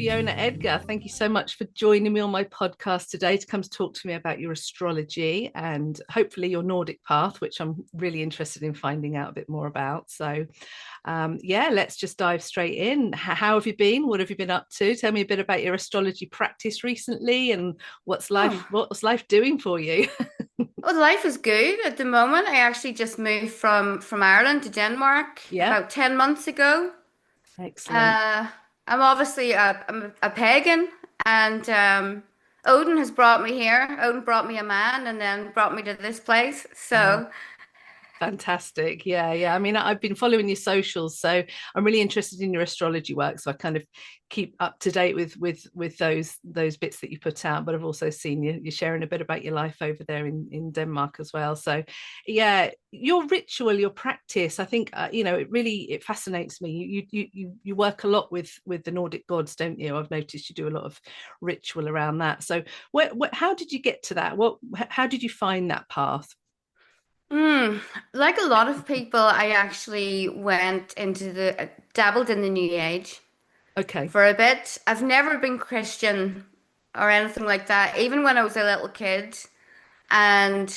Fiona Aedgar. Thank you so much for joining me on my podcast today to come to talk to me about your astrology and hopefully your Nordic path, which I'm really interested in finding out a bit more about. So, yeah, let's just dive straight in. How have you been? What have you been up to? Tell me a bit about your astrology practice recently and Oh, what's life doing for you? well, life is good at the moment. I actually just moved from Ireland to Denmark Yeah, about 10 months ago. excellent. Uh, I'm a pagan, and Odin has brought me here. Odin brought me a man and then brought me to this place. Uh, So, Fantastic. Yeah, yeah. I mean, I've been following your socials, so I'm really interested in your astrology work. So I kind of keep up to date with those bits that you put out. But I've also seen you sharing a bit about your life over there in Denmark as well. So yeah, your ritual, your practice, I think it fascinates me. You work a lot with the Nordic gods, don't you? I've noticed you do a lot of ritual around that. So how did you get to that? How did you find that path? mm, like a lot of people, I actually dabbled in the New Age Okay. for a bit. I've never been Christian or anything like that, even when I was a little kid. And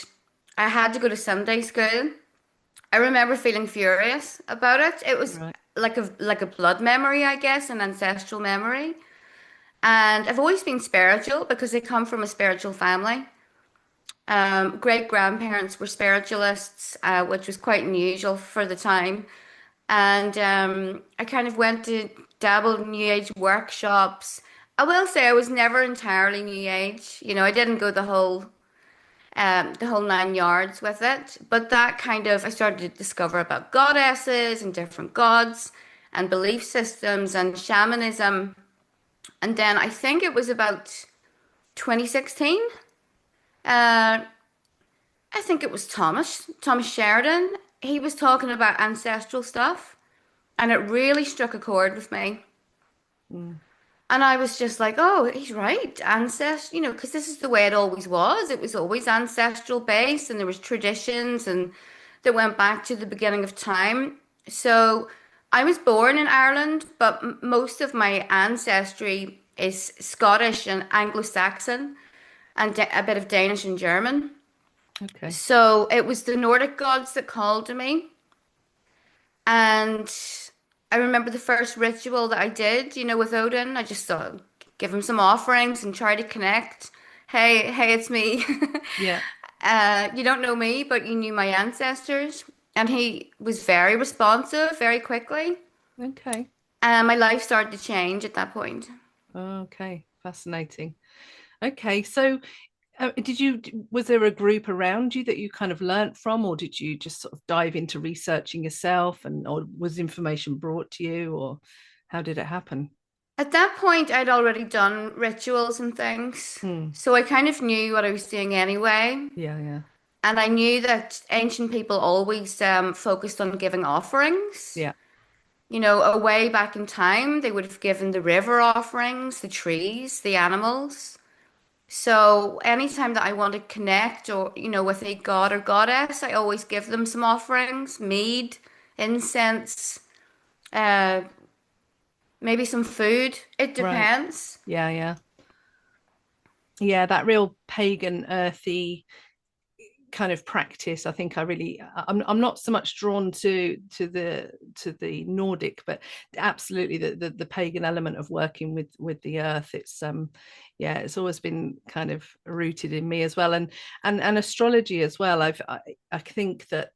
I had to go to Sunday school. I remember feeling furious about it. It was Right. like a blood memory, I guess, an ancestral memory. And I've always been spiritual because I come from a spiritual family. Great grandparents were spiritualists, which was quite unusual for the time. And I kind of went to dabble in New Age workshops. I will say I was never entirely New Age. I didn't go the whole 9 yards with it. But that kind of, I started to discover about goddesses and different gods and belief systems and shamanism. And then I think it was about 2016. Uh, I think it was Thomas Sheridan. He was talking about ancestral stuff, and it really struck a chord with me. Mm. And I was just like, oh, he's right. Because this is the way it always was. It was always ancestral based, and there was traditions and that went back to the beginning of time. So I was born in Ireland, but most of my ancestry is Scottish and Anglo-Saxon and a bit of Danish and German. Okay. So it was the Nordic gods that called to me. And I remember the first ritual that I did, with Odin. I just thought, give him some offerings and try to connect. Hey, hey, it's me. Yeah. You don't know me, but you knew my ancestors. And he was very responsive very quickly. Okay. And my life started to change at that point. Okay. Fascinating. Okay. So, was there a group around you that you kind of learnt from, or did you just sort of dive into researching yourself, or was information brought to you, or how did it happen? At that point, I'd already done rituals and things. Hmm. So I kind of knew what I was doing anyway. Yeah. Yeah. And I knew that ancient people always focused on giving offerings. Yeah. Way back in time, they would have given the river offerings, the trees, the animals. So anytime that I want to connect or, with a god or goddess, I always give them some offerings, mead, incense, uh, maybe some food. It Right. depends. Yeah. Yeah. Yeah. That real pagan, earthy kind of practice. I think I'm not so much drawn to the Nordic, but absolutely the pagan element of working with the earth. Yeah, it's always been kind of rooted in me as well. And astrology as well. I think that,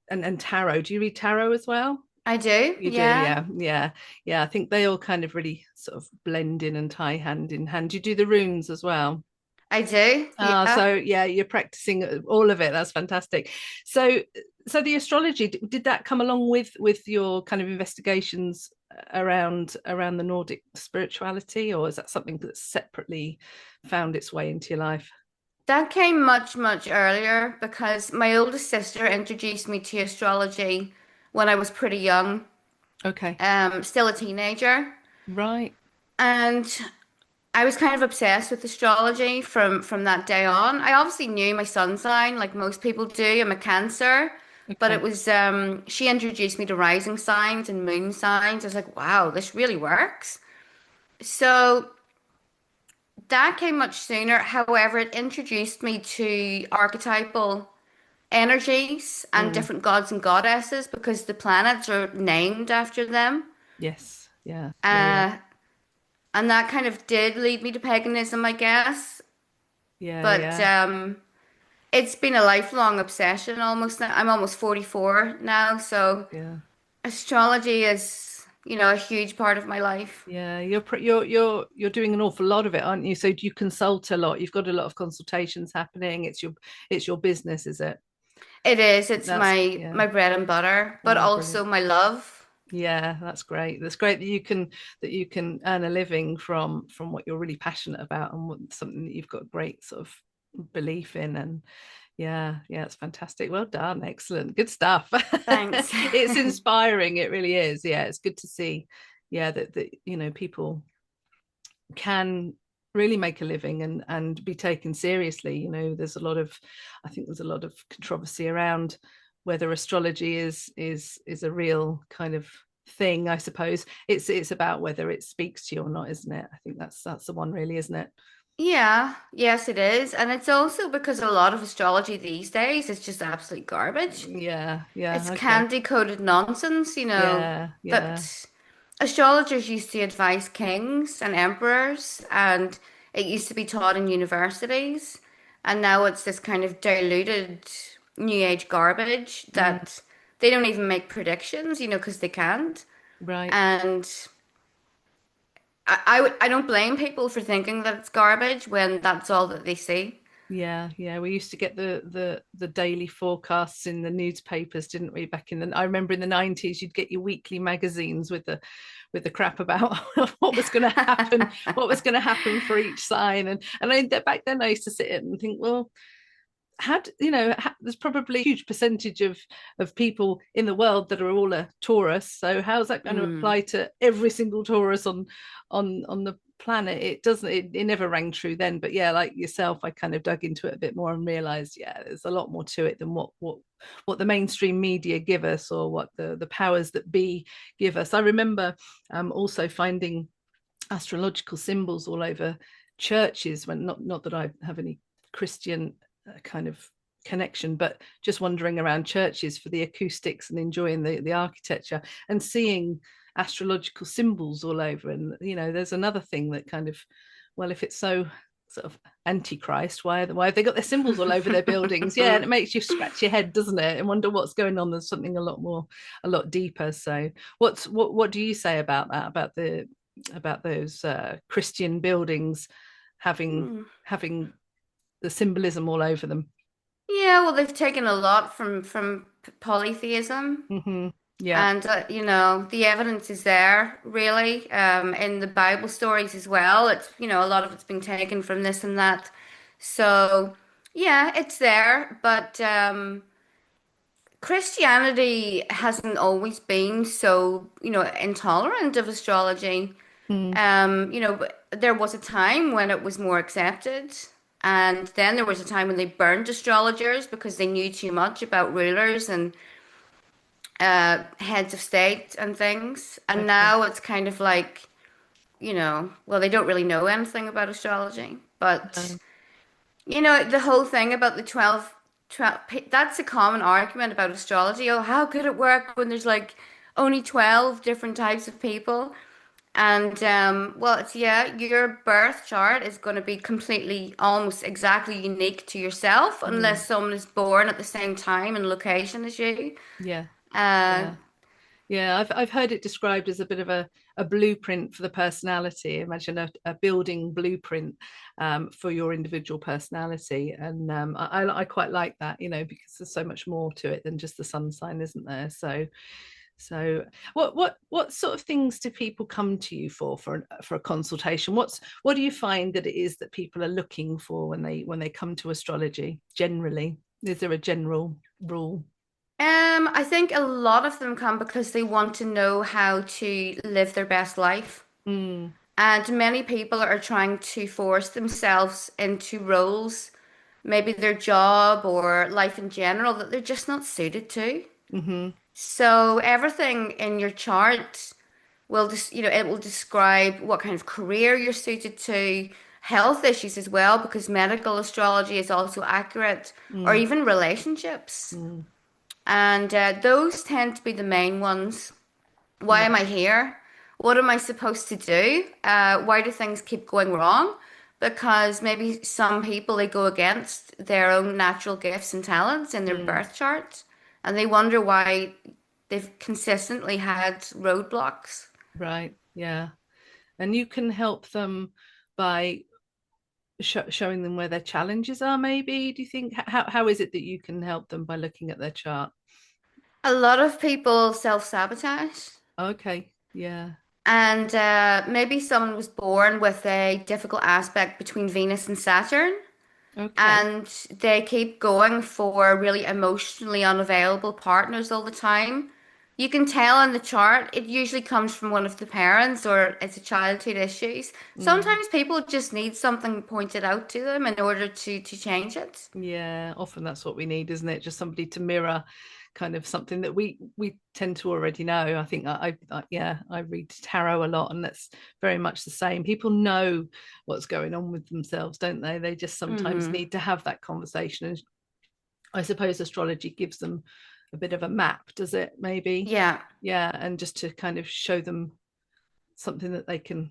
and tarot. Do you read tarot as well? I do, You do, yeah. yeah, yeah, yeah. I think they all kind of really sort of blend in and tie hand in hand. You do the runes as well. I do, yeah. So yeah, you're practicing all of it. That's fantastic. So, so the astrology, did that come along with your kind of investigations around the Nordic spirituality, or is that something that separately found its way into your life? That came much, much earlier because my oldest sister introduced me to astrology when I was pretty young, Okay, still a teenager. right. And I was kind of obsessed with astrology from that day on. I obviously knew my sun sign, like most people do. I'm a Cancer, but it Okay, was she introduced me to rising signs and moon signs. I was like, wow, this really works. So that came much sooner. However, it introduced me to archetypal energies and Mm, different gods and goddesses because the planets are named after them. yes. Yeah. Yeah. Yeah. Uh, and that kind of did lead me to paganism, I guess. Yeah. But Yeah. it's been a lifelong obsession almost now. I'm almost 44 now, so Yeah. astrology is, a huge part of my life. Yeah, you're doing an awful lot of it, aren't you? So do you consult a lot? You've got a lot of consultations happening. It's your business, is it? It is, it's That's my yeah. bread and butter, but Oh, also brilliant. my love. Yeah, that's great. That's great that you can earn a living from what you're really passionate about and something that you've got great sort of belief in. And yeah, yeah, it's fantastic. Well done. Excellent. Good stuff. Thanks. It's inspiring. It really is. Yeah, it's good to see. Yeah, that people can really make a living and be taken seriously. There's a lot of I think there's a lot of controversy around whether astrology is a real kind of thing. I suppose it's about whether it speaks to you or not, isn't it? I think that's the one, really, isn't it? Yeah, yes, it is. And it's also because a lot of astrology these days is just absolute garbage. Yeah, yeah, It's okay. candy coated nonsense, Yeah, yeah. that astrologers used to advise kings and emperors, and it used to be taught in universities. And now it's this kind of diluted new age garbage Mm, that they don't even make predictions, because they can't. right. And I don't blame people for thinking that it's garbage when that's all that they see. Yeah, yeah. We used to get the daily forecasts in the newspapers, didn't we? Back in the I remember in the 90s, you'd get your weekly magazines with the crap about what was going to happen, what was going to happen for each sign. Back then I used to sit and think, well, there's probably a huge percentage of people in the world that are all a Taurus. So how's that going to Mm. apply to every single Taurus on the planet? It doesn't. It never rang true then. But yeah, like yourself, I kind of dug into it a bit more and realized, yeah, there's a lot more to it than what the mainstream media give us, or what the powers that be give us. I remember also finding astrological symbols all over churches, when not that I have any Christian kind of connection, but just wandering around churches for the acoustics and enjoying the architecture and seeing astrological symbols all over. And there's another thing that kind of, well, if it's so sort of antichrist, why have they got their symbols all over their buildings? Yeah, and it makes you scratch your head, doesn't it, and wonder what's going on. There's something a lot deeper. So what do you say about that, about those Christian buildings having the symbolism all over them? Yeah, well, they've taken a lot from polytheism, Yeah, and the evidence is there, really, in the Bible stories as well. It's a lot of it's been taken from this and that. So, yeah, it's there, but Christianity hasn't always been so, intolerant of astrology. mm, But there was a time when it was more accepted, and then there was a time when they burned astrologers because they knew too much about rulers and heads of state and things. And okay. now it's kind of like, well, they don't really know anything about astrology, but No. the whole thing about the 12, that's a common argument about astrology. Oh, how could it work when there's like only 12 different types of people? And well, it's yeah, your birth chart is going to be completely, almost exactly unique to yourself, Mm, unless someone is born at the same time and location as you. yeah, Uh, yeah. Yeah, I've heard it described as a bit of a blueprint for the personality. Imagine a building blueprint for your individual personality, and I quite like that, because there's so much more to it than just the sun sign, isn't there? So what sort of things do people come to you for a consultation? What do you find that it is that people are looking for when they come to astrology generally? Is there a general rule? I think a lot of them come because they want to know how to live their best life. Mm, And many people are trying to force themselves into roles, maybe their job or life in general, that they're just not suited to. hmm So everything in your chart will just, it will describe what kind of career you're suited to, health issues as well, because medical astrology is also accurate, or Mm, even relationships. mm, And those tend to be the main ones. Why am yeah. I here? What am I supposed to do? Why do things keep going wrong? Because maybe some people they go against their own natural gifts and talents in their Mm, birth chart, and they wonder why they've consistently had roadblocks. right. Yeah. And you can help them by showing them where their challenges are, maybe. Do you think? How is it that you can help them by looking at their chart? A lot of people self-sabotage, Okay. Yeah. and maybe someone was born with a difficult aspect between Venus and Saturn. Okay. And they keep going for really emotionally unavailable partners all the time. You can tell in the chart, it usually comes from one of the parents or it's a childhood issues. Mm. Sometimes people just need something pointed out to them in order to change it. Yeah, often that's what we need, isn't it? Just somebody to mirror kind of something that we tend to already know. I think yeah, I read tarot a lot, and that's very much the same. People know what's going on with themselves, don't they? They just sometimes Hmm. need to have that conversation. And I suppose astrology gives them a bit of a map, does it? Maybe, Yeah, yeah, and just to kind of show them something that they can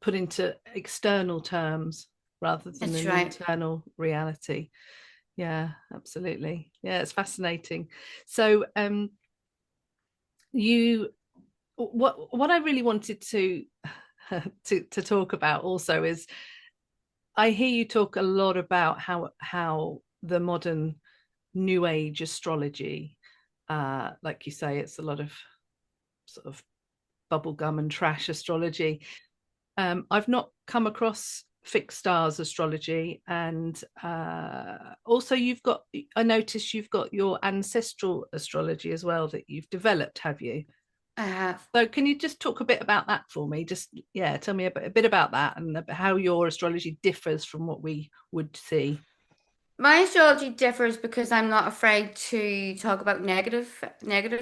put into external terms rather than that's an right. internal reality. Yeah, absolutely. Yeah, it's fascinating. So, you what I really wanted to to talk about also is I hear you talk a lot about how the modern new age astrology, like you say, it's a lot of sort of bubblegum and trash astrology. I've not come across fixed stars astrology, and also you've got. I noticed you've got your ancestral astrology as well that you've developed, have you? I have. So can you just talk a bit about that for me? Just yeah, tell me a bit about that and how your astrology differs from what we would see. My astrology differs because I'm not afraid to talk about negative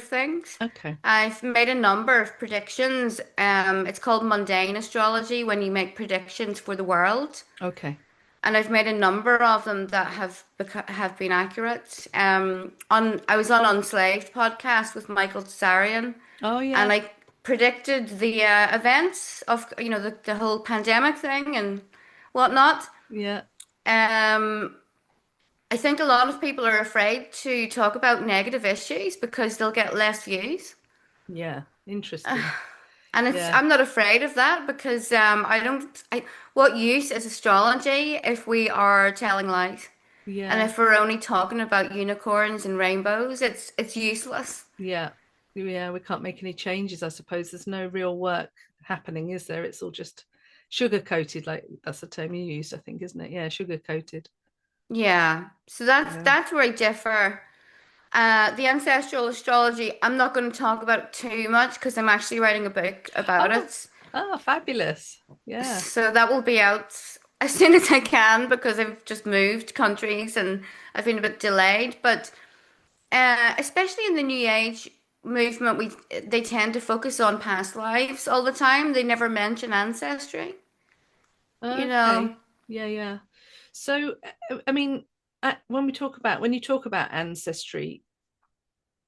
things. Okay, I've made a number of predictions. It's called mundane astrology when you make predictions for the world, okay. and I've made a number of them that have been accurate. On I was on Unslaved podcast with Michael Tsarian, Oh and yeah, I predicted the events of the whole pandemic thing and whatnot. yeah, Um, I think a lot of people are afraid to talk about negative issues because they'll get less views. yeah. Interesting. And Yeah, I'm not afraid of that because I don't what use is astrology if we are telling lies? And yeah. if we're only talking about unicorns and rainbows, it's useless. Yeah, yeah, we can't make any changes, I suppose. There's no real work happening, is there? It's all just sugar coated, like that's the term you used, I think, isn't it? Yeah, sugar coated. Yeah. So that's Yeah. that's where I differ. The ancestral astrology, I'm not going to talk about it too much because I'm actually writing a book about Oh, it. oh, fabulous. Yeah. So that will be out as soon as I can because I've just moved countries and I've been a bit delayed. But especially in the New Age movement, we they tend to focus on past lives all the time. They never mention ancestry. You know, Okay. Yeah, yeah. So, I mean, when you talk about ancestry,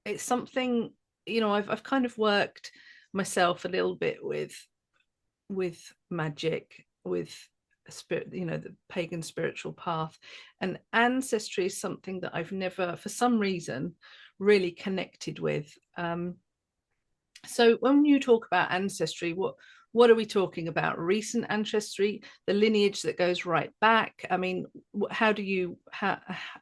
it's something, I've kind of worked myself a little bit with magic, with a spirit, the pagan spiritual path. And ancestry is something that I've never, for some reason, really connected with. So when you talk about ancestry, what are we talking about? Recent ancestry, the lineage that goes right back? I mean, how do you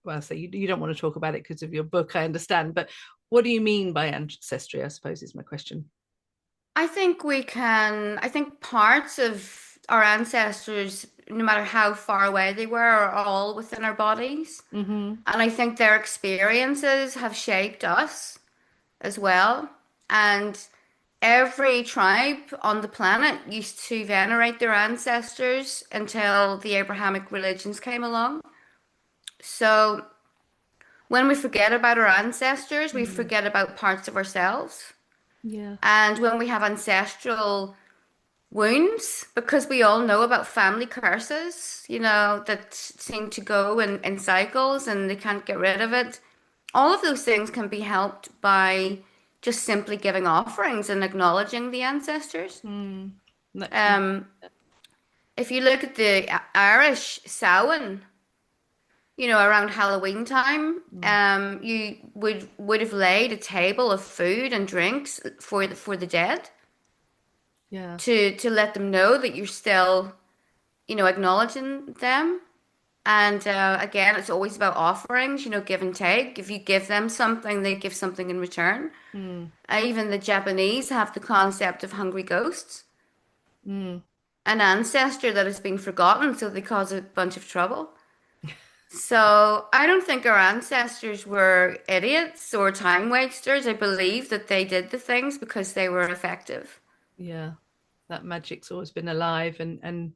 well, so you don't want to talk about it because of your book, I understand, but what do you mean by ancestry, I suppose, is my question. I think parts of our ancestors, no matter how far away they were, are all within our bodies. Mm-hmm. And I think their experiences have shaped us as well. And every tribe on the planet used to venerate their ancestors until the Abrahamic religions came along. So when we forget about our ancestors, we Mm. forget about parts of ourselves. Yeah. And when we have ancestral wounds, because we all know about family curses, that seem to go in cycles and they can't get rid of it. All of those things can be helped by just simply giving offerings and acknowledging the ancestors. Mm. No, yeah. Um, if you look at the Irish Samhain, around Halloween time, Mm. you would have laid a table of food and drinks for the dead Yeah. to let them know that you're still, acknowledging them. And again, it's always about offerings, give and take. If you give them something, they give something in return. Mm. Even the Japanese have the concept of hungry ghosts, Mm. an ancestor that has been forgotten, so they cause a bunch of trouble. So I don't think our ancestors were idiots or time wasters. I believe that they did the things because they were effective. Yeah. That magic's always been alive, and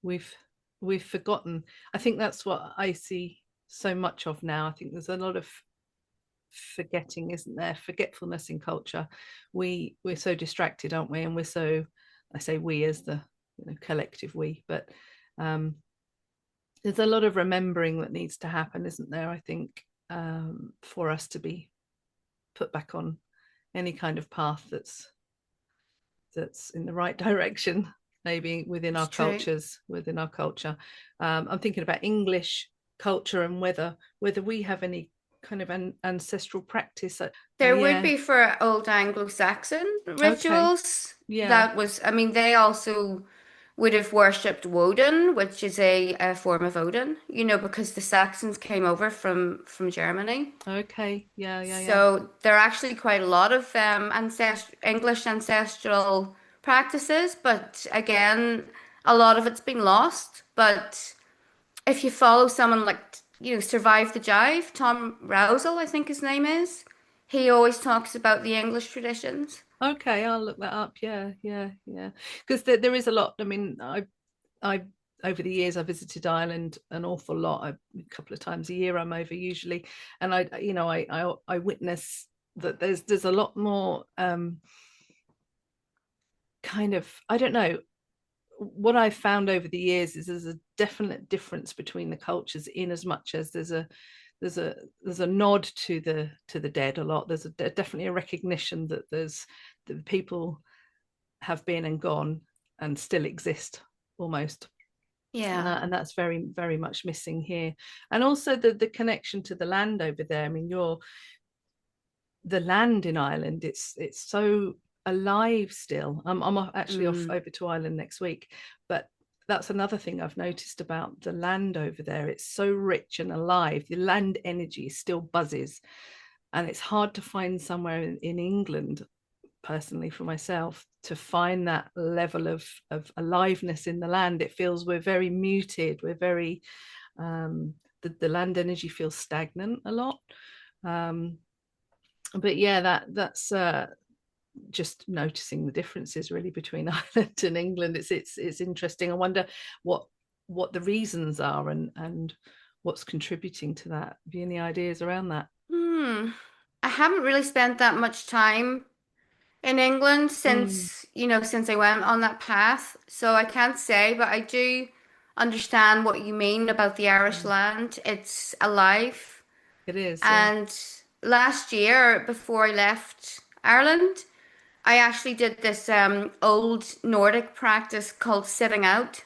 we've we've forgotten. I think that's what I see so much of now. I think there's a lot of forgetting, isn't there? Forgetfulness in culture. We're so distracted, aren't we? And we're so, I say we as the collective we, but um, there's a lot of remembering that needs to happen, isn't there? I think for us to be put back on any kind of path that's in the right direction, maybe within It's our true. cultures, within our culture. I'm thinking about English culture and whether we have any kind of ancestral practice. There would Yeah. be for old Anglo-Saxon Okay. rituals. Yeah. That was, I mean, they also would have worshipped Woden, which is a form of Odin, because the Saxons came over from Germany. Okay. Yeah. Yeah. Yeah. So there are actually quite a lot of English ancestral practices, but again, a lot of it's been lost. But if you follow someone like, Survive the Jive, Tom Rousel, I think his name is, he always talks about the English traditions. Okay. I'll look that up. Yeah. Yeah. Yeah. Because there is a lot. I mean, I over the years I visited Ireland an awful lot. A couple of times a year I'm over usually, and I witness that there's a lot more kind of, I don't know, what I've found over the years is there's a definite difference between the cultures, in as much as there's a there's a nod to the dead a lot. There's definitely a recognition that there's that people have been and gone and still exist almost. Yeah. And that's very very much missing here, and also the connection to the land over there. I mean, the land in Ireland, it's so alive still. I'm actually off Mm. over to Ireland next week, but that's another thing I've noticed about the land over there. It's so rich and alive. The land energy still buzzes, and it's hard to find somewhere in England, personally for myself, to find that level of aliveness in the land. It feels we're very muted. We're very the land energy feels stagnant a lot. Um, but yeah, that's just noticing the differences really between Ireland and England. It's interesting. I wonder what what the reasons are, and what's contributing to that. Have you any ideas around that? Hmm. I haven't really spent that much time in England Mm, since I went on that path. So I can't say, but I do understand what you mean about the Irish mm. land. It's alive. It is, yeah. And last year, before I left Ireland, I actually did this old Nordic practice called sitting out.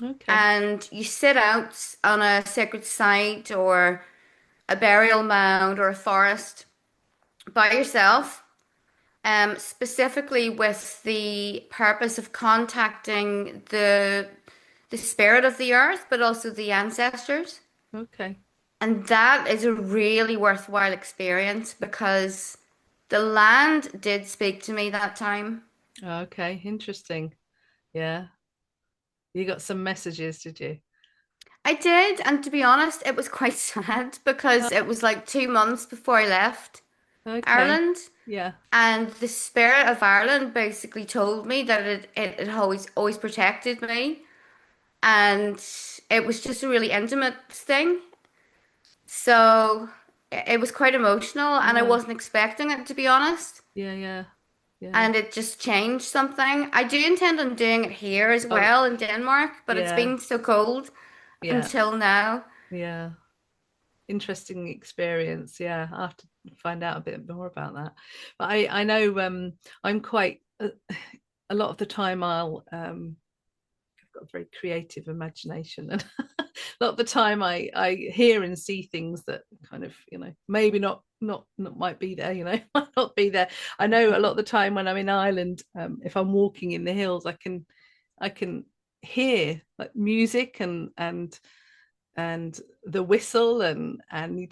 Okay. And you sit out on a sacred site or a burial mound or a forest by yourself, specifically with the purpose of contacting the spirit of the earth, but also the ancestors. Okay. And that is a really worthwhile experience because the land did speak to me that time. Okay. Interesting. Yeah. You got some messages, did you? I did, and to be honest, it was quite sad because it Oh, was like 2 months before I left okay. Ireland. Yeah. And the spirit of Ireland basically told me that it always protected me. And it was just a really intimate thing. So it was quite emotional, and I Yeah. wasn't expecting it, to be honest. Yeah. Yeah. yeah. and it just changed something. I do intend on doing it here as Oh, well in Denmark, but it's yeah, been so cold yeah, until now. yeah. Interesting experience. Yeah, I have to find out a bit more about that. But I know I'm quite a lot of the time I've got a very creative imagination, and a lot of the time I hear and see things that kind of, maybe not might be there, might not be there. I know a lot of the time when I'm in Ireland, if I'm walking in the hills, I can hear like music and the whistle, and I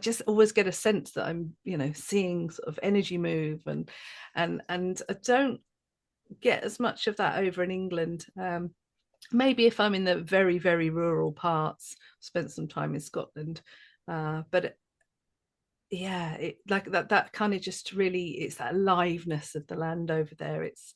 just always get a sense that I'm, seeing sort of energy move, and I don't get as much of that over in England. Maybe if I'm in the very, very rural parts, spent some time in Scotland. But yeah, like that kind of just really, it's that aliveness of the land over there. It's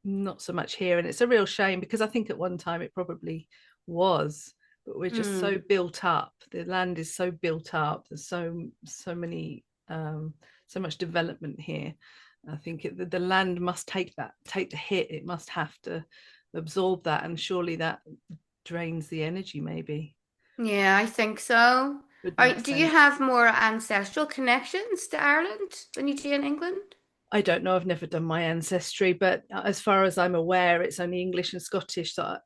not so much here, and it's a real shame because I think at one time it probably was, but we're just so Mm. built up. The land is so built up. There's so many so much development here. I think the land must take the hit. It must have to absorb that, and surely that drains the energy. Maybe Yeah, I think so. would All make right, do you sense. have more ancestral connections to Ireland than you do in England? I don't know. I've never done my ancestry, but as far as I'm aware, it's only English and Scottish that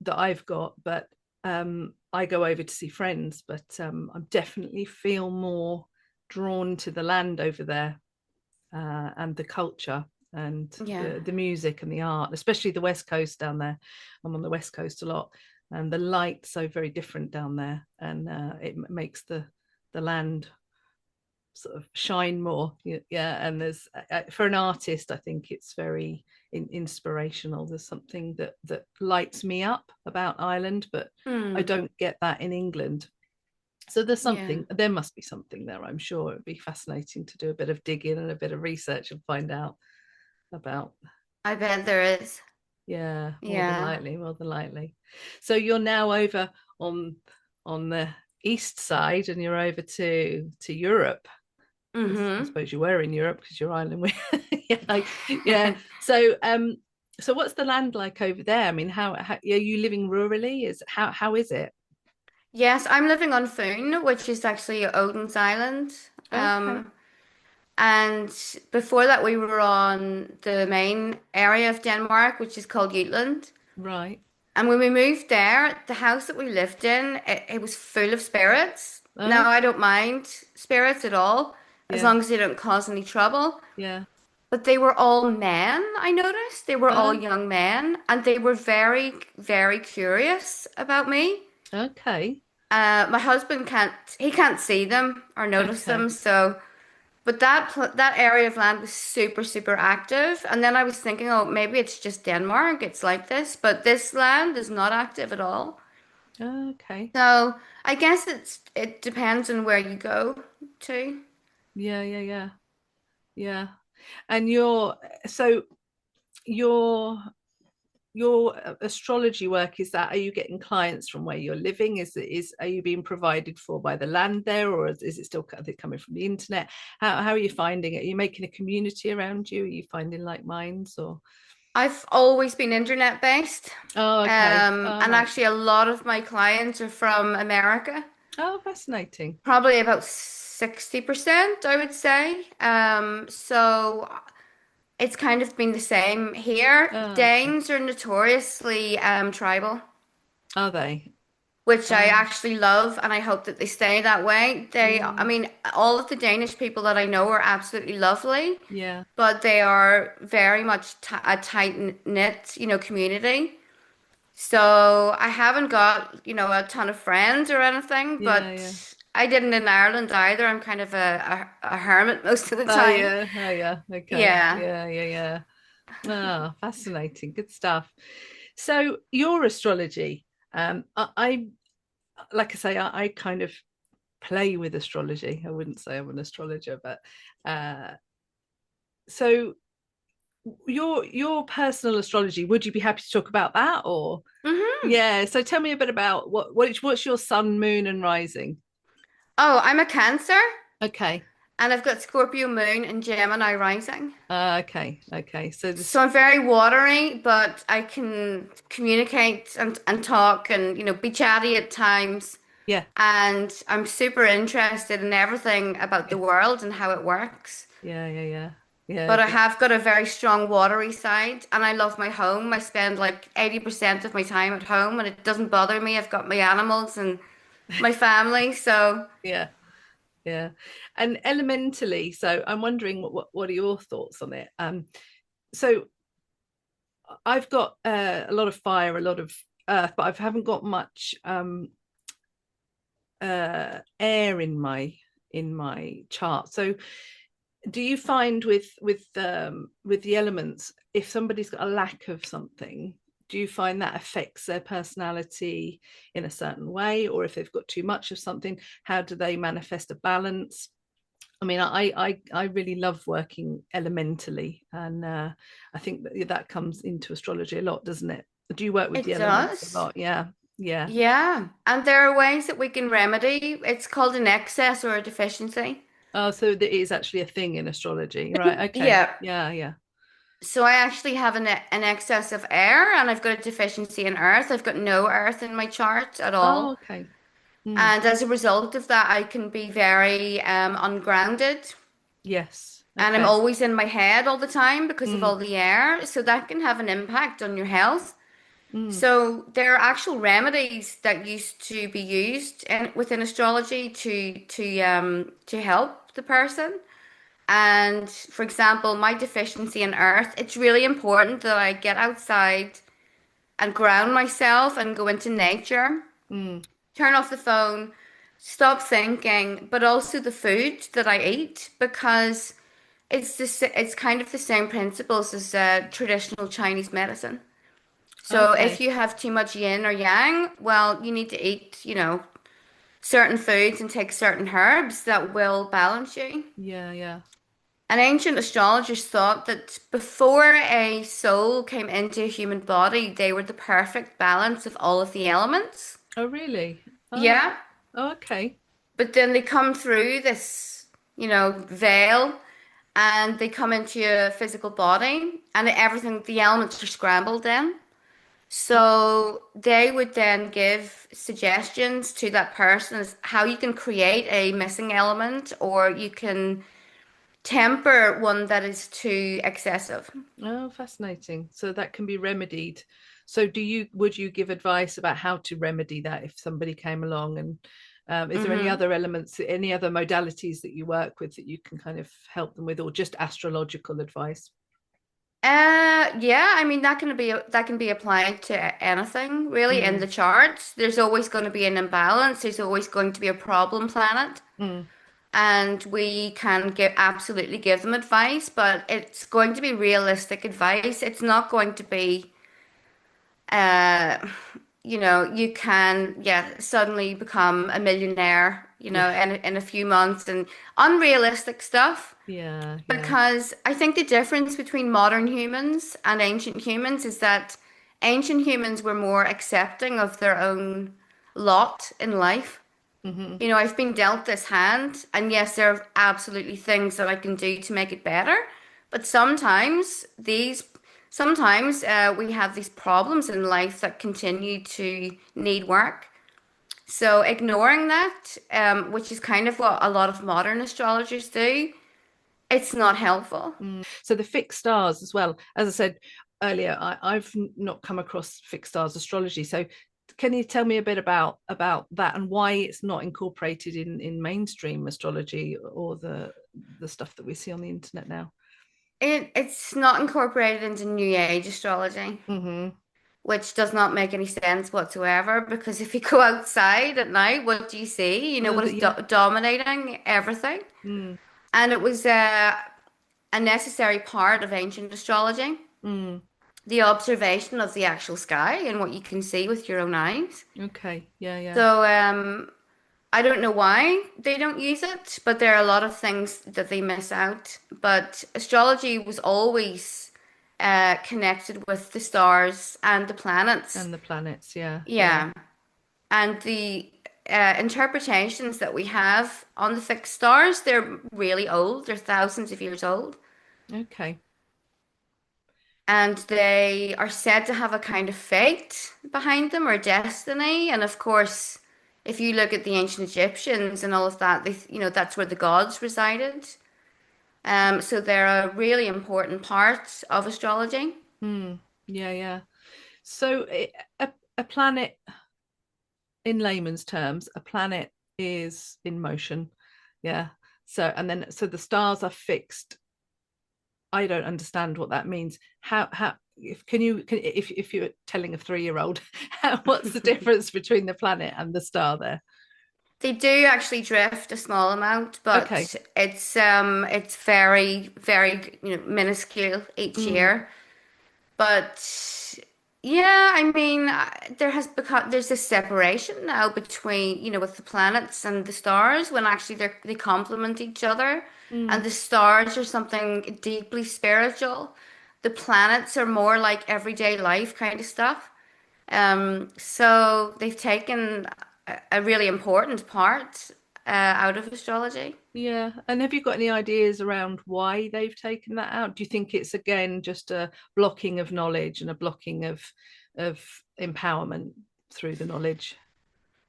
I've got. But I go over to see friends, but I definitely feel more drawn to the land over there, and the culture and Yeah. the music and the art, especially the West Coast down there. I'm on the West Coast a lot, and the light's so very different down there, and it makes the land sort of shine more. Yeah, and there's for an artist, I think it's very inspirational. There's something that lights me up about Ireland, but I Hmm. don't get that in England. So Yeah. there must be something there. I'm sure it'd be fascinating to do a bit of digging and a bit of research and find out about. I bet there is. Yeah, Yeah. more than likely. So you're now over on on the east side, and you're over to Europe. I Mm-hmm. suppose you were in Europe because you're Ireland. Yeah, yeah. So what's the land like over there? I mean, how are you living rurally? How is it? Yes, I'm living on Foon, which is actually Odin's Island. Okay, Um, and before that, we were on the main area of Denmark, which is called Jutland. right. And when we moved there, the house that we lived in, it was full of spirits. Now, I Okay, don't mind spirits at all, as yeah, long as they don't cause any trouble. yeah. But they were all men, I noticed. They were all Uh, young men, and they were very, very curious about me. okay, My husband he can't see them or notice okay. them, so but that area of land was super, super active. And then I was thinking, oh, maybe it's just Denmark. It's like this, but this land is not active at all. Okay. So I guess it depends on where you go to. Yeah, yeah, yeah, yeah. And so your your astrology work, is that, are you getting clients from where you're living? Are you being provided for by the land there, or is it still, are they coming from the internet? How are you finding it? Are you making a community around you? Are you finding like minds, or? I've always been internet based. Oh, okay. All And right. actually a lot of my clients are from America. Oh, fascinating. Probably about 60%, I would say. So it's kind of been the same here. Oh, okay. Danes are notoriously tribal, Are they? which I Oh, actually love, and I hope that they stay that way. I yeah, mean, all of the Danish people that I know are absolutely lovely, yeah, but they are very much t a tight knit, community. So I haven't got, a ton of friends or anything, yeah, yeah. but I didn't in Ireland either. I'm kind of a hermit most of the Oh, time. yeah, oh, yeah. Okay. Yeah. Yeah, yeah, yeah. Oh, fascinating. Good stuff. So your astrology, I like I say, I kind of play with astrology. I wouldn't say I'm an astrologer, but so your personal astrology, would you be happy to talk about that, or? Hmm. Yeah, so tell me a bit about what's your sun, moon, and rising. Oh, I'm a Cancer. Okay. And I've got Scorpio moon and Gemini rising. Okay, okay. So this, So I'm very watery, but I can communicate and talk and, be chatty at times. yeah, And I'm super interested in everything about the yeah, world and how it works. yeah, yeah, yeah, yeah. But I have got a very strong watery side, and I love my home. I spend like 80% of my time at home, and it doesn't bother me. I've got my animals and my family, so Yeah, yeah. And elementally, so I'm wondering what are your thoughts on it? So I've got a lot of fire, a lot of earth, but I haven't got much air in my chart. So do you find with the elements, if somebody's got a lack of something, do you find that affects their personality in a certain way, or if they've got too much of something, how do they manifest a balance? I mean, I really love working elementally, and I think that comes into astrology a lot, doesn't it? Do you work with it the elements a does. lot? Yeah, yeah. Yeah, and there are ways that we can remedy. It's called an excess or a deficiency. Oh, so there is actually a thing in astrology, right? Okay. Yeah. Yeah, yeah. So I actually have an excess of air and I've got a deficiency in earth. I've got no earth in my chart at Oh, all. okay. Mm, And as a result of that, I can be very ungrounded. yes. And I'm Okay. always in my head all the time because of Mm, all the air. So that can have an impact on your health. mm, So there are actual remedies that used to be used within astrology to help the person. And for example, my deficiency in earth, it's really important that I get outside and ground myself and go into nature, mm, turn off the phone, stop thinking, but also the food that I eat because it's kind of the same principles as traditional Chinese medicine. So if okay. you have too much yin or yang, well, you need to eat, certain foods and take certain herbs that will balance you. Yeah, yeah. And ancient astrologers thought that before a soul came into a human body, they were the perfect balance of all of the elements. Oh, really? Oh, Yeah. oh, okay. But then they come through this, veil and they come into your physical body and everything, the elements are scrambled then. So they would then give suggestions to that person as how you can create a missing element or you can temper one that is too excessive. Oh, fascinating. So that can be remedied. So would you give advice about how to remedy that if somebody came along? And is there any hmm other elements, any other modalities that you work with that you can kind of help them with, or just astrological advice? yeah, I mean that can be applied to anything really in Mm, the charts. There's always going to be an imbalance. There's always going to be a problem planet. mm, And we can absolutely give them advice, but it's going to be realistic advice. It's not going to be, uh, you can, yeah, suddenly become a millionaire, yeah, in a few months and unrealistic stuff. yeah, yeah. Because I think the difference between modern humans and ancient humans is that ancient humans were more accepting of their own lot in life. Hmm. I've been dealt this hand, and yes, there are absolutely things that I can do to make it better. But sometimes we have these problems in life that continue to need work. So ignoring that, which is kind of what a lot of modern astrologers do, it's not helpful. So the fixed stars as well. As I said earlier, I've not come across fixed stars astrology. So can you tell me a bit about that and why it's not incorporated in mainstream astrology or the stuff that we see on the internet now? It's not incorporated into New Age astrology, Hmm. which does not make any sense whatsoever because if you go outside at night, what do you see? You know Well, what is yeah. dominating everything? Mm, And it was a necessary part of ancient astrology, mm, the observation of the actual sky and what you can see with your own eyes. okay. Yeah, yeah. So I don't know why they don't use it, but there are a lot of things that they miss out. But astrology was always connected with the stars and the planets. And the planets. Yeah, yeah. Yeah. And the interpretations that we have on the fixed stars, they're really old. They're thousands of years old. Okay. And they are said to have a kind of fate behind them or destiny. And of course, if you look at the ancient Egyptians and all of that, that's where the gods resided. So they're a really important part of astrology. Hmm. Yeah, yeah. So a planet, in layman's terms, a planet is in motion. Yeah. So and then so the stars are fixed. I don't understand what that means. How if if you're telling a 3-year-old, what's the difference between the planet and the star there? They do actually drift a small amount, Okay. but it's very, very, minuscule each Mm, year. But yeah, I mean, there's this separation now between, with the planets and the stars when actually they complement each other. And mm, the stars are something deeply spiritual. The planets are more like everyday life kind of stuff. So they've taken a really important part out of astrology. yeah. And have you got any ideas around why they've taken that out? Do you think it's again just a blocking of knowledge and a blocking of empowerment through the knowledge?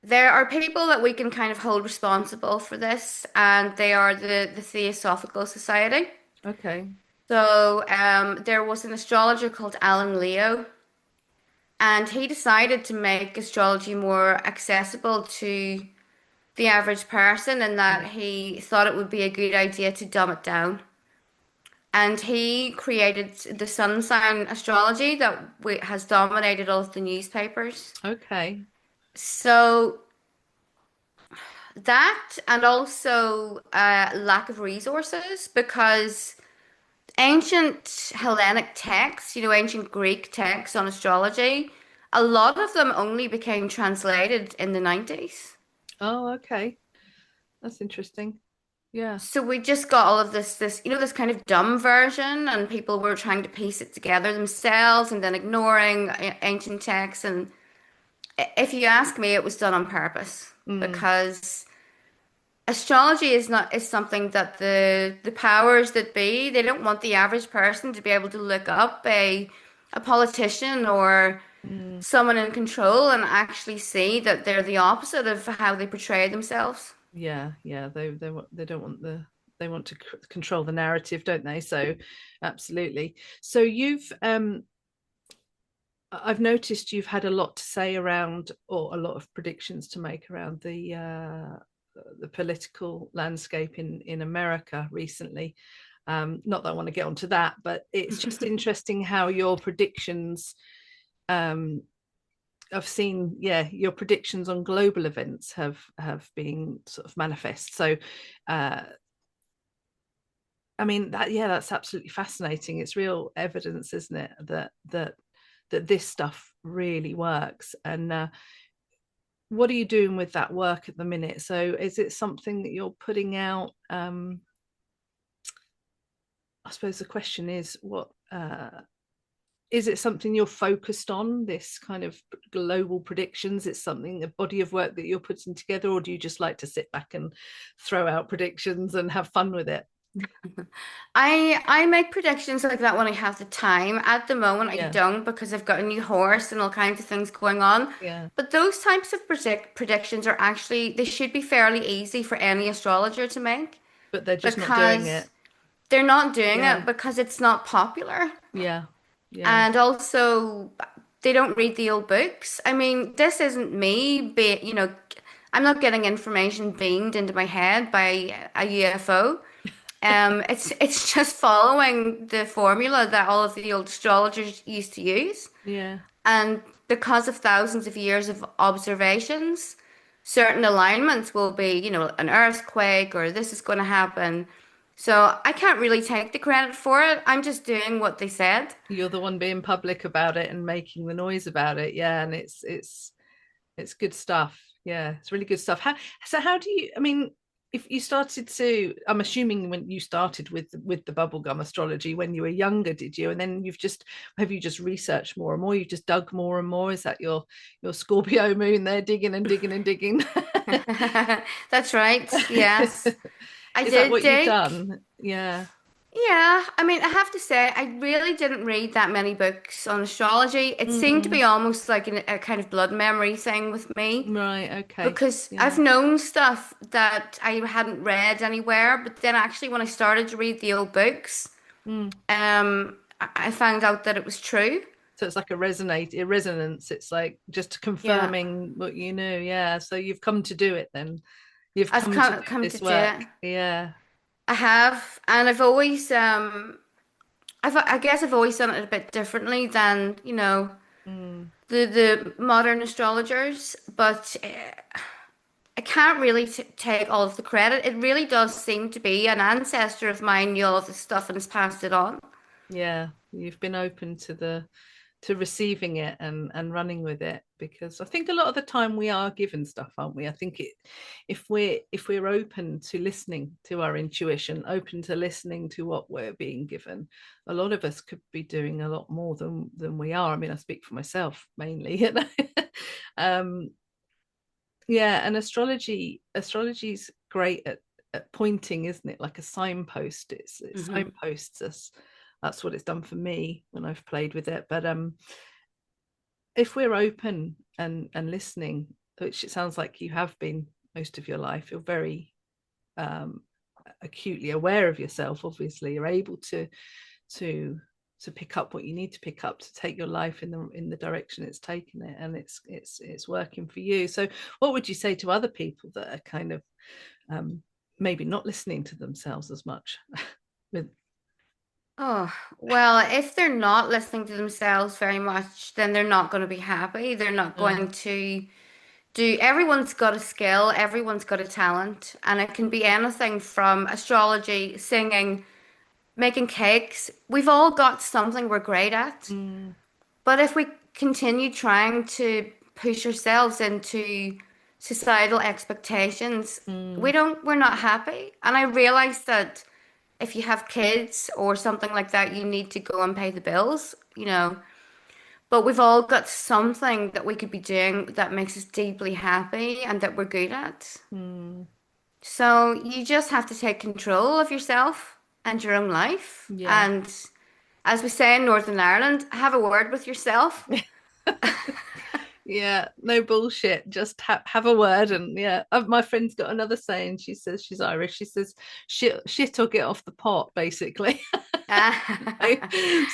There are people that we can kind of hold responsible for this, and they are the Theosophical Society. Okay. So there was an astrologer called Alan Leo, and he decided to make astrology more accessible to the average person, and that Mm. he thought it would be a good idea to dumb it down. And he created the sun sign astrology that has dominated all of the newspapers. Okay. So that, and also lack of resources, because ancient Hellenic texts, ancient Greek texts on astrology, a lot of them only became translated in the 90s. Oh, okay. That's interesting. Yeah. So we just got all of this kind of dumb version, and people were trying to piece it together themselves and then ignoring ancient texts. And if you ask me, it was done on purpose Mm, because astrology is something that the powers that be, they don't want the average person to be able to look up a politician or mm. someone in control and actually see that they're the opposite of how they portray themselves. Yeah, yeah. They don't want they want to control the narrative, don't they? So absolutely. So I've noticed you've had a lot to say around, or a lot of predictions to make around the political landscape in America recently. Not that I want to get onto that, but it's just interesting how your predictions. I've seen, yeah, your predictions on global events have been sort of manifest. So, uh, I mean that, yeah, that's absolutely fascinating. It's real evidence, isn't it, that this stuff really works. And what are you doing with that work at the minute? So, is it something that you're putting out? I suppose the question is, what is it something you're focused on? This kind of global predictions? It's something, a body of work that you're putting together, or do you just like to sit back and throw out predictions and have fun with it? I make predictions like that when I have the time. At the moment, I Yeah, don't because I've got a new horse and all kinds of things going on. yeah, But those types of predictions are actually, they should be fairly easy for any astrologer to make but they're just not doing because it. they're not doing Yeah, it because it's not popular. yeah, yeah, And also, they don't read the old books. I mean, this isn't me, I'm not getting information beamed into my head by a UFO. It's just following the formula that all of the old astrologers used to use. yeah. And because of thousands of years of observations, certain alignments will be, an earthquake or this is going to happen. So I can't really take the credit for it. I'm just doing what they said. You're the one being public about it and making the noise about it. Yeah, and it's good stuff. Yeah, it's really good stuff. How do you, I mean, if you started to, I'm assuming when you started with the bubblegum astrology when you were younger, did you? And then have you just researched more and more? You've just dug more and more? Is that your Scorpio moon there digging and digging and digging? That's right. Yes. I Is that did what you've dig. done? Yeah. Yeah, I mean, I have to say, I really didn't read that many books on astrology. It seemed to be Mm, almost like a kind of blood memory thing with me right. Okay. because I've Yeah. known stuff that I hadn't read anywhere, but then actually when I started to read the old books, Mm. I found out that it was true. So it's like a resonance. It's like just Yeah, confirming what you knew. Yeah. So you've come to do it then. You've I've come to do come to this do work. it. Yeah. I have, and I've always I guess I've always done it a bit differently than, Mm. the modern astrologers, but I can't really t take all of the credit. It really does seem to be an ancestor of mine knew all of this stuff and has passed it on. Yeah. You've been open to receiving it and running with it, because I think a lot of the time we are given stuff, aren't we? I think it if we're open to listening to our intuition, open to listening to what we're being given, a lot of us could be doing a lot more than we are. I mean, I speak for myself mainly, you know. um yeah, and astrology's great at pointing, isn't it? Like a signpost. It Hmm. signposts us. That's what it's done for me when I've played with it. But if we're open and listening, which it sounds like you have been most of your life, you're very um, acutely aware of yourself. Obviously, you're able to to pick up what you need to pick up to take your life in the direction it's taken it, and it's working for you. So, what would you say to other people that are kind of um, maybe not listening to themselves as much? With Oh, well, if they're not listening to themselves very much, then they're not going to be happy. They're not going to everyone's got a skill, everyone's got a talent, and it can be anything from astrology, singing, making cakes. We've all got something we're great at. mm, But if we continue trying to push ourselves into societal expectations, mm, we're not happy. And I realize that if you have kids or something like that, you need to go and pay the bills. But we've all got something that we could be doing that makes us deeply happy and that we're good at. mm, So you just have to take control of yourself and your own life. yeah. And as we say in Northern Ireland, have a word with yourself. Yeah, no bullshit. Just have a word, and yeah. My friend's got another saying. She says she's Irish. She says shit or get off the pot, basically.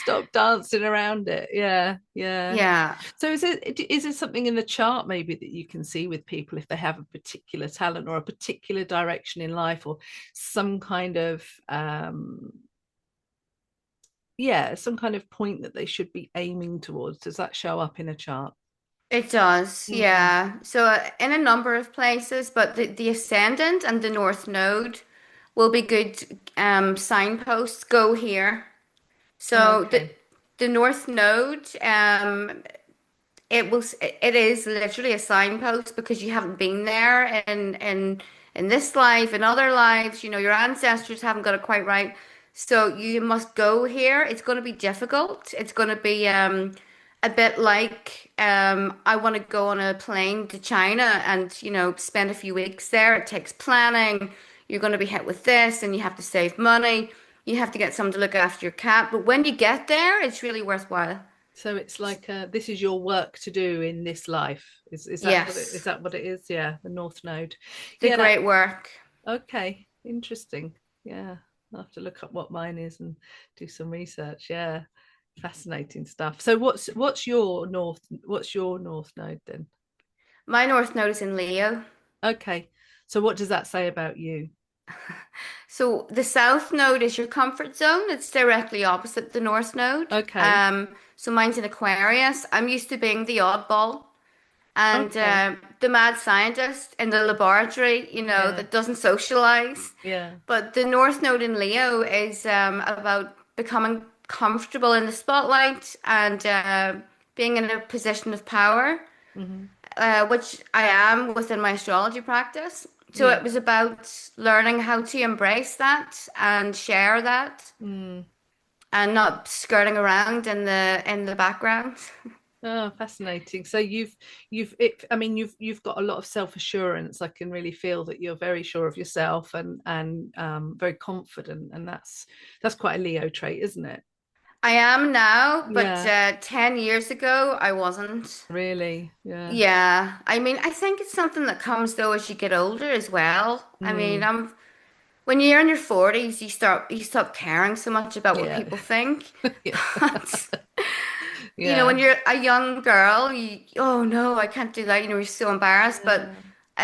Stop dancing around it. Yeah, yeah. Yeah. So is it something in the chart maybe that you can see with people if they have a particular talent or a particular direction in life, or some kind of yeah, some kind of point that they should be aiming towards? Does that show up in a chart? It does, Mm, yeah. So in a number of places, but the ascendant and the north node will be good signposts. Go here. So okay. the north node it is literally a signpost because you haven't been there in this life, in other lives, your ancestors haven't got it quite right. So you must go here. It's going to be difficult. It's going to be a bit like I want to go on a plane to China and spend a few weeks there. It takes planning. You're going to be hit with this and you have to save money. You have to get someone to look after your cat. But when you get there, it's really worthwhile. So it's like this is your work to do in this life. Is that what Yes. it is? Yeah, the North Node. The Yeah, great work. okay. Interesting. Yeah. I'll have to look up what mine is and do some research. Yeah. Fascinating stuff. So what's your North Node then? My North Node is in Leo. Okay. So what does that say about you? So the South Node is your comfort zone. It's directly opposite the North Node. Okay. So mine's in Aquarius. I'm used to being the oddball and Okay. the mad scientist in the laboratory, Yeah. that doesn't socialize. Yeah. But the North Node in Leo is about becoming comfortable in the spotlight and being in a position of power. Hmm. Which I am within my astrology practice. So Yeah. it was about learning how to embrace that and share that Mm. and not skirting around in the background. Oh, fascinating. So I mean, you've got a lot of self-assurance. I can really feel that you're very sure of yourself and very confident, and that's quite a Leo trait, isn't it? I am now, but Yeah, 10 years ago, I wasn't. really. Yeah. Yeah, I mean, I think it's something that comes though as you get older as well. I mean, Mm, when you're in your 40s, you stop caring so much about what yeah. people think. Yeah. But when Yeah. you're a young girl, oh no, I can't do that. You're so embarrassed. But Yeah.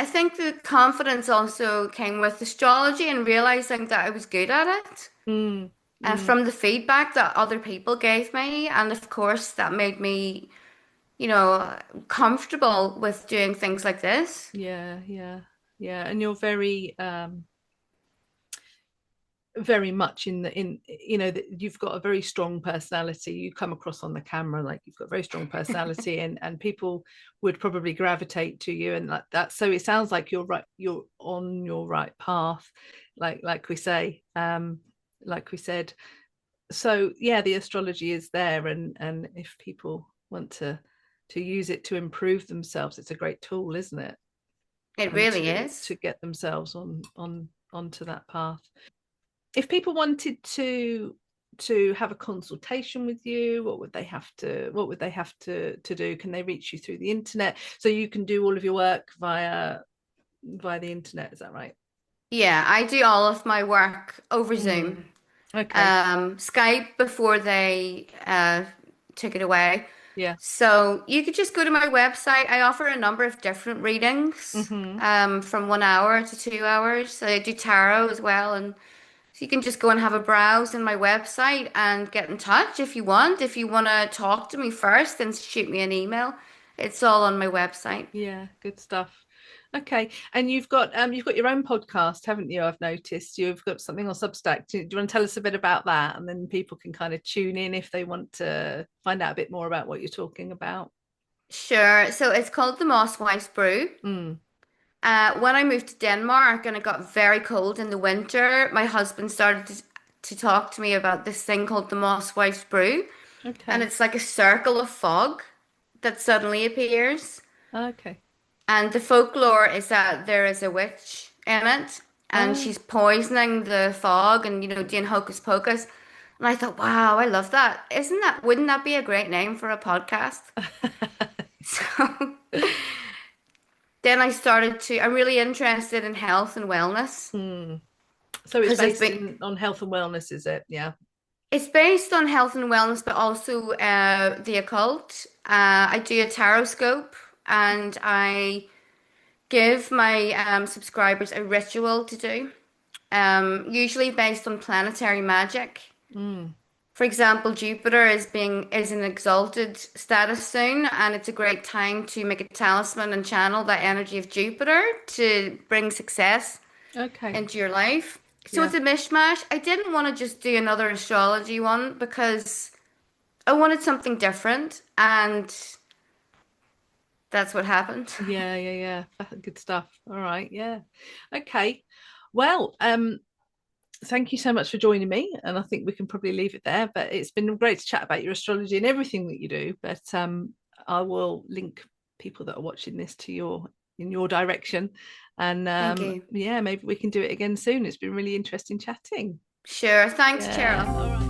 I think the confidence also came with astrology and realizing that I was good at it. Mm, And mm. from the feedback that other people gave me, and of course, that made me, comfortable with doing things like this. Yeah, yeah, yeah. And you're very much in that you've got a very strong personality. You come across on the camera like you've got a very strong personality, and people would probably gravitate to you and like that. So it sounds like you're on your right path, like we say, like we said. So yeah, the astrology is there, and if people want to use it to improve themselves, it's a great tool, isn't it? It And really to is. get themselves onto that path. If people wanted to have a consultation with you, what would they have to do? Can they reach you through the internet? So you can do all of your work via the internet, is that right? Yeah, I do all of my work over Zoom. Mm. Okay. Skype before they took it away. Yeah. So you could just go to my website. I offer a number of different readings, Mm-hmm. from 1 hour to 2 hours. So I do tarot as well, and so you can just go and have a browse in my website and get in touch if you want. If you want to talk to me first, then shoot me an email. It's all on my website. Yeah, good stuff. Okay. And you've got your own podcast, haven't you? I've noticed you've got something on Substack. Do you want to tell us a bit about that? And then people can kind of tune in if they want to find out a bit more about what you're talking about. Sure. So it's called the Moss Wife's Brew. Mm. When I moved to Denmark and it got very cold in the winter, my husband started to talk to me about this thing called the Moss Wife's Brew. And Okay. it's like a circle of fog that suddenly appears. Okay. And the folklore is that there is a witch in it and Oh. she's poisoning the fog and, doing hocus pocus. And I thought, wow, I love that. Wouldn't that be a great name for a podcast? So then I'm really interested in health and wellness Hmm. So it's because based on health and wellness, is it? Yeah. it's based on health and wellness, but also the occult. I do a tarot scope and I give my subscribers a ritual to do, usually based on planetary magic. Mm. For example, Jupiter is an exalted status soon, and it's a great time to make a talisman and channel that energy of Jupiter to bring success Okay. into your life. So Yeah. it's a mishmash. I didn't want to just do another astrology one because I wanted something different, and that's what happened. Yeah, yeah, yeah. Good stuff. All right. Yeah. Okay. Well, thank you so much for joining me. And I think we can probably leave it there. But it's been great to chat about your astrology and everything that you do. But I will link people that are watching this to in your direction. And Thank you. yeah, maybe we can do it again soon. It's been really interesting chatting. Sure. Thanks, Yeah. Cheryl. All right.